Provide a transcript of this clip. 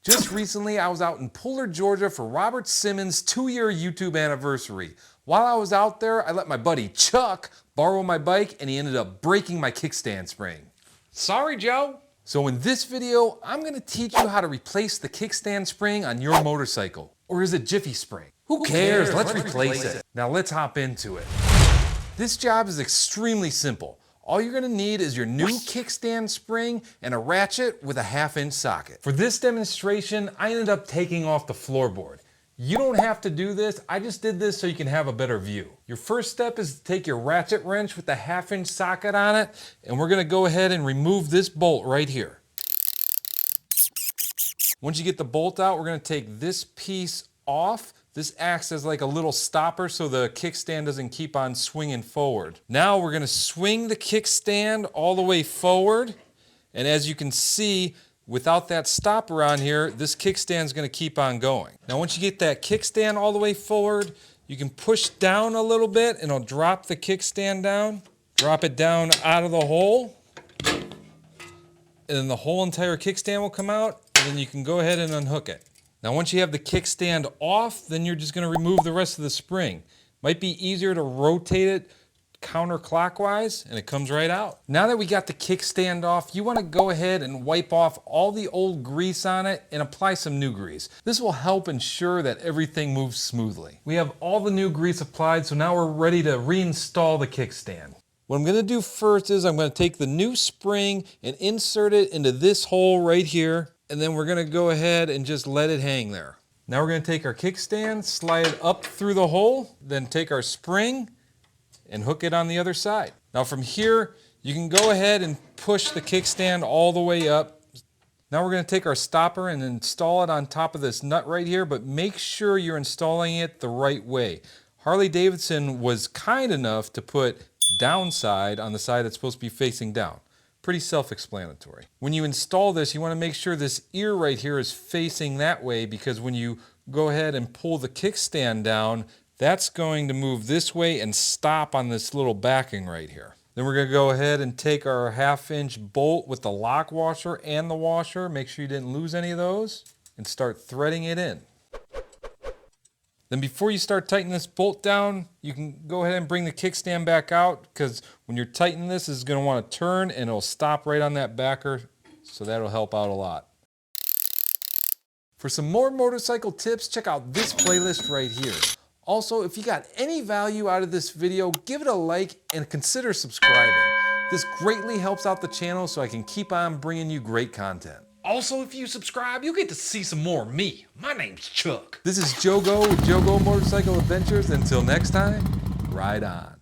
Just recently, I was out in Puller, Georgia for Robert Simmons' 2-year YouTube anniversary. While I was out there, I let my buddy Chuck borrow my bike and he ended up breaking my kickstand spring. Sorry, Joe. So in this video, I'm gonna teach you how to replace the kickstand spring on your motorcycle. Or is it Jiffy Spring? Who cares? Let's replace it. Now let's hop into it. This job is extremely simple. All you're gonna need is your new kickstand spring and a ratchet with a 1/2-inch socket. For this demonstration, I ended up taking off the floorboard. You don't have to do this, I just did this so you can have a better view. Your first step is to take your ratchet wrench with the 1/2-inch socket on it, and we're gonna go ahead and remove this bolt right here. Once you get the bolt out, we're gonna take this piece off. This acts as like a little stopper so the kickstand doesn't keep on swinging forward. Now we're gonna swing the kickstand all the way forward. And as you can see, without that stopper on here, this kickstand's gonna keep on going. Now once you get that kickstand all the way forward, you can push down a little bit and it'll drop the kickstand down. Drop it down out of the hole. And then the whole entire kickstand will come out, and then you can go ahead and unhook it. Now once you have the kickstand off, then you're just gonna remove the rest of the spring. Might be easier to rotate it counterclockwise and it comes right out. Now that we got the kickstand off, you wanna go ahead and wipe off all the old grease on it and apply some new grease. This will help ensure that everything moves smoothly. We have all the new grease applied, so now we're ready to reinstall the kickstand. What I'm gonna do first is I'm gonna take the new spring and insert it into this hole right here. And then we're gonna go ahead and just let it hang there. Now we're gonna take our kickstand, slide it up through the hole, then take our spring and hook it on the other side. Now from here, you can go ahead and push the kickstand all the way up. Now we're gonna take our stopper and install it on top of this nut right here, but make sure you're installing it the right way. Harley-Davidson was kind enough to put downside on the side that's supposed to be facing down. Pretty self-explanatory. When you install this, you want to make sure this ear right here is facing that way, because when you go ahead and pull the kickstand down, that's going to move this way and stop on this little backing right here. Then we're going to go ahead and take our 1/2-inch bolt with the lock washer and the washer, make sure you didn't lose any of those, and start threading it in. Then before you start tightening this bolt down, you can go ahead and bring the kickstand back out, because when you're tightening this, it's going to want to turn and it'll stop right on that backer, so that'll help out a lot. For some more motorcycle tips, check out this playlist right here. Also, if you got any value out of this video, give it a like and consider subscribing. This greatly helps out the channel so I can keep on bringing you great content. Also, if you subscribe, you'll get to see some more of me. My name's Chuck. This is Jogo with Jogo Motorcycle Adventures. Until next time, ride on.